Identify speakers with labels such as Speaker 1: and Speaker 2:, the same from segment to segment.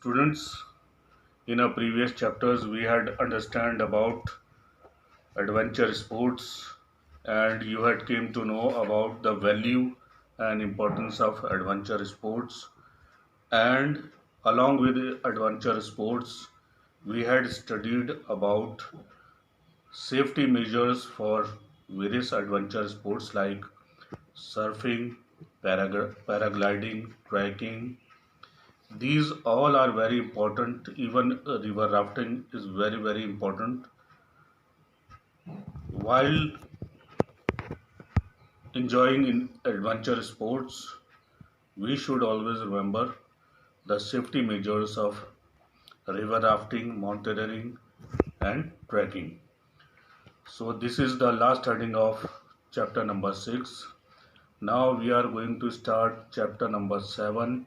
Speaker 1: Students, in our previous chapters, we had understand about adventure sports, and you had came to know about the value and importance of adventure sports. And along with adventure sports, we had studied about safety measures for various adventure sports like surfing, paragliding, trekking. These all are very important. Even river rafting is very important. While enjoying in adventure sports, we should always remember the safety measures of river rafting, mountaineering, and trekking. So this is the last heading of chapter number 6. Now we are going to start chapter number 7,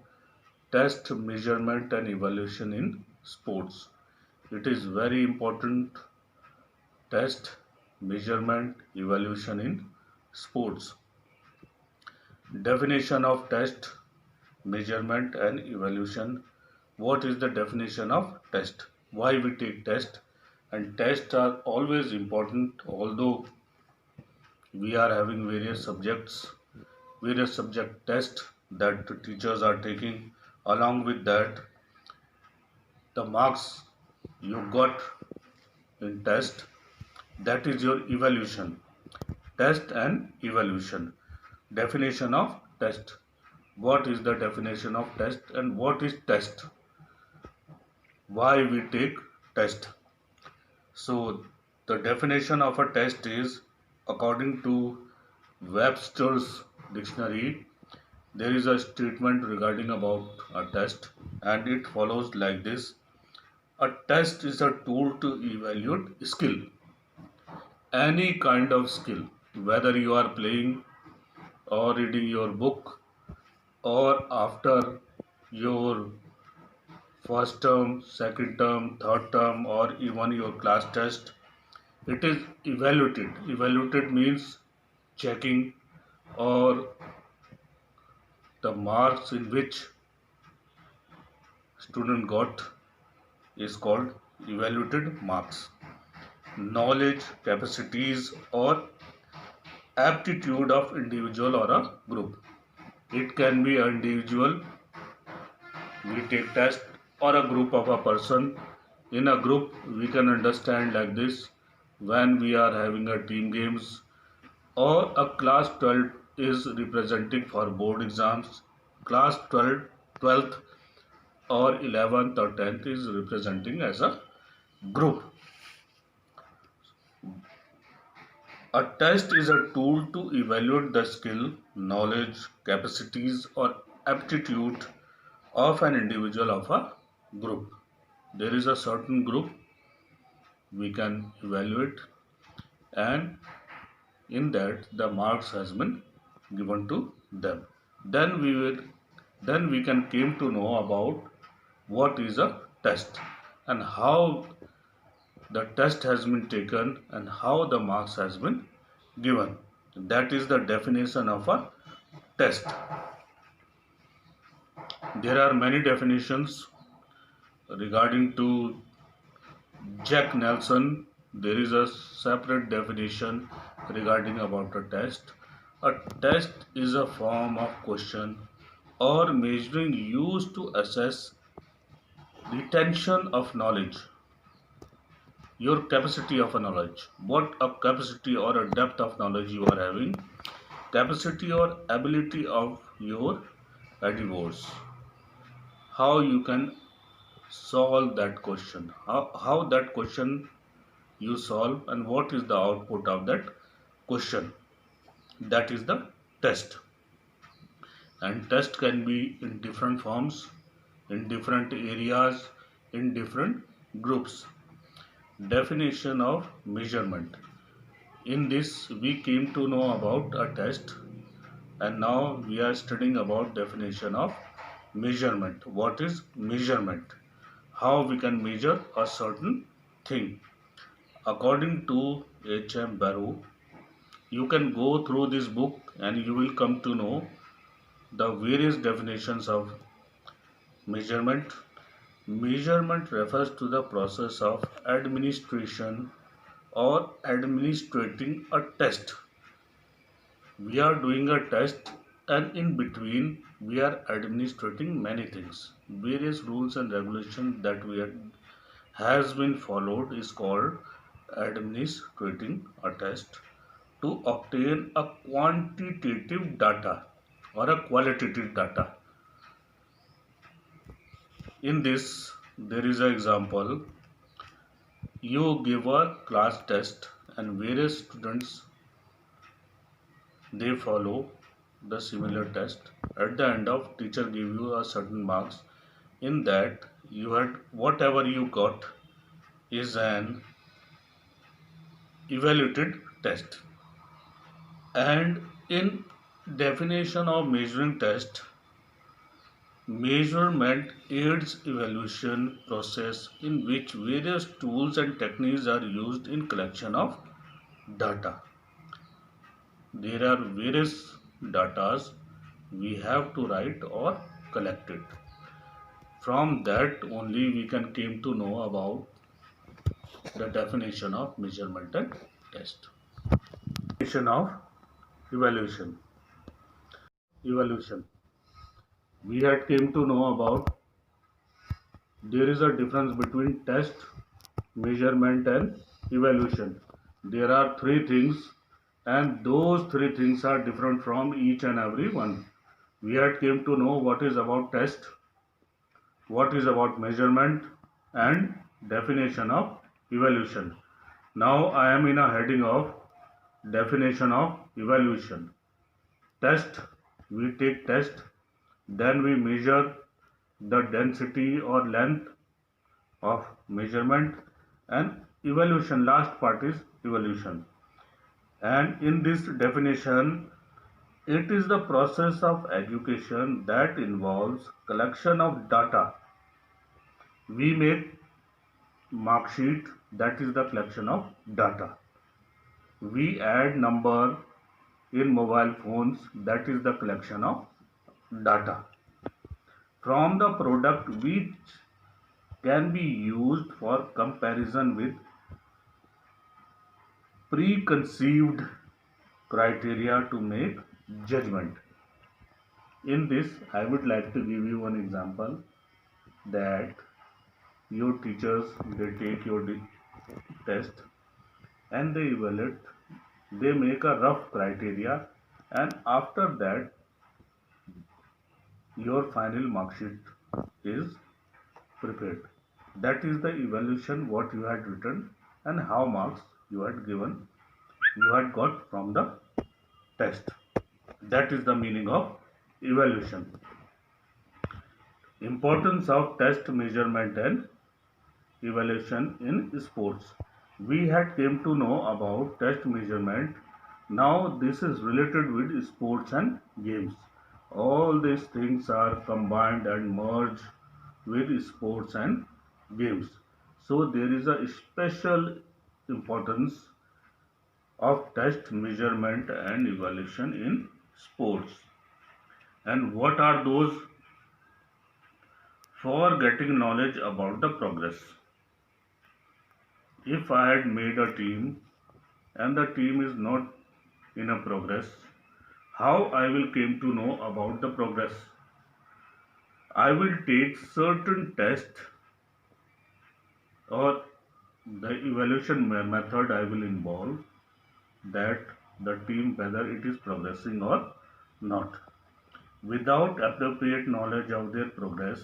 Speaker 1: test, measurement and evaluation in sports. It is very important. Test, measurement, evaluation in sports. Definition of test, measurement and evaluation. What is the definition of test? Why we take test? And tests are always important, although we are having various subject tests that the teachers are taking. Along with that, the marks you got in test, that is your evaluation. Test and evaluation. Definition of test. What is the definition of test and what is test? Why we take test? So the definition of a test is, according to Webster's dictionary, there is a statement regarding about a test and it follows like this. A test is a tool to evaluate skill. Any kind of skill, whether you are playing or reading your book or after your first term, second term, third term, or even your class test, it is evaluated. Evaluated means checking, or the marks in which student got is called evaluated marks. Knowledge, capacities, or aptitude of individual or a group. It can be an individual, we take test, or a group of a person. In a group, we can understand like this: when we are having a team games, or a class 12 is representing for board exams, class 12th or 11th or 10th is representing as a group. A test is a tool to evaluate the skill, knowledge, capacities, or aptitude of an individual of a group. There is a certain group we can evaluate, and in that the marks has been given to them. Then we can came to know about what is a test and how the test has been taken and how the marks has been given. That is the definition of a test. There are many definitions regarding to Jack Nelson. There is a separate definition regarding about a test. A test is a form of question or measuring used to assess retention of knowledge, your capacity of a knowledge, what a capacity or a depth of knowledge you are having, capacity or ability of your endeavors, how you can solve that question, how that question you solve and what is the output of that question. That is the test. And test can be in different forms, in different areas, in different groups. Definition of measurement. In this we came to know about a test, and now we are studying about definition of measurement. What is measurement? How we can measure a certain thing. According to H.M. Barrow, you can go through this book and you will come to know the various definitions of measurement. Measurement refers to the process of administration or administrating a test. We are doing a test, and in between we are administrating many things. Various rules and regulations that has been followed is called administrating a test to obtain a quantitative data or a qualitative data. In this, there is an example. You give a class test and various students they follow the similar test. At the end of teacher give you a certain marks. In that you had whatever you got is an evaluated test. And in definition of measuring test, measurement aids evaluation process in which various tools and techniques are used in collection of data. There are various datas we have to write or collect it. From that only we can came to know about the definition of measurement and test. Definition of evaluation. Evaluation. We had came to know about there is a difference between test, measurement and evaluation. There are three things and those three things are different from each and every one. We had came to know what is about test, what is about measurement and definition of evaluation. Now I am in a heading of definition of evaluation. Test, we take test, then we measure the density or length of measurement, and evaluation, last part is evaluation. And in this definition, it is the process of education that involves collection of data. We make mark sheet, that is the collection of data. We add number in mobile phones, that is the collection of data. From the product which can be used for comparison with preconceived criteria to make judgment. In this, I would like to give you one example that your teachers they take your test and they evaluate, they make a rough criteria, and after that your final mark sheet is prepared. That is the evaluation what you had written and how marks you had given, you had got from the test. That is the meaning of evaluation. Importance of test, measurement and evaluation in sports. We had came to know about test, measurement. Now this is related with sports and games. All these things are combined and merged with sports and games. So there is a special importance of test, measurement and evaluation in sports. And what are those? For getting knowledge about the progress. If I had made a team and the team is not in a progress, how I will came to know about the progress? I will take certain test or the evaluation method I will involve that the team whether it is progressing or not. Without appropriate knowledge of their progress,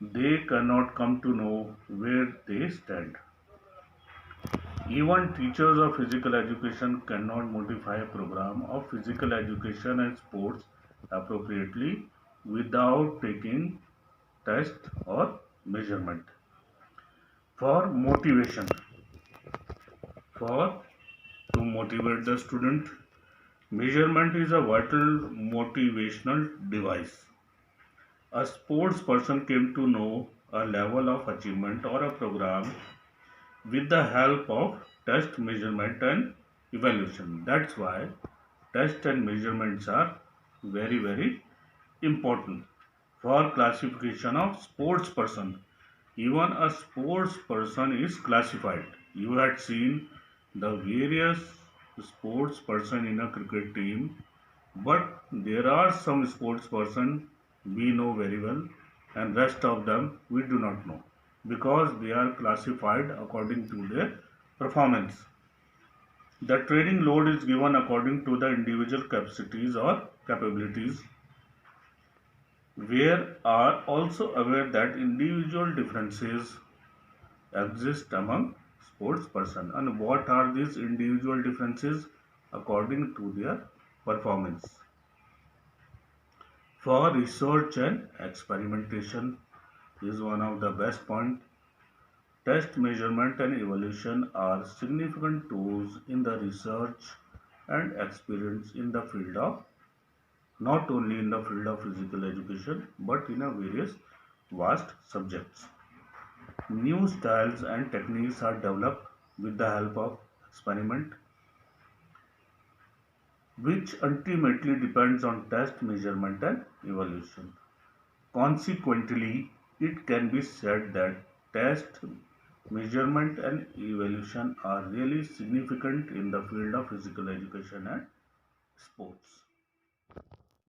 Speaker 1: they cannot come to know where they stand. Even teachers of physical education cannot modify a program of physical education and sports appropriately without taking test or measurement. For motivation, for to motivate the student, measurement is a vital motivational device. A sports person came to know a level of achievement or a program with the help of test, measurement and evaluation. That's why test and measurements are very important for classification of sports person. Even a sports person is classified. You had seen the various sports person in a cricket team, but there are some sports person we know very well and rest of them we do not know because they are classified according to their performance. The training load is given according to the individual capacities or capabilities. We are also aware that individual differences exist among sports person. And what are these individual differences? According to their performance. For research and experimentation is one of the best point. Test measurement and evaluation are significant tools in the research and experience in the field of not only in the field of physical education but in a various vast subjects. New styles and techniques are developed with the help of experiment, which ultimately depends on test, measurement, and evaluation. Consequently, it can be said that test, measurement, and evaluation are really significant in the field of physical education and sports.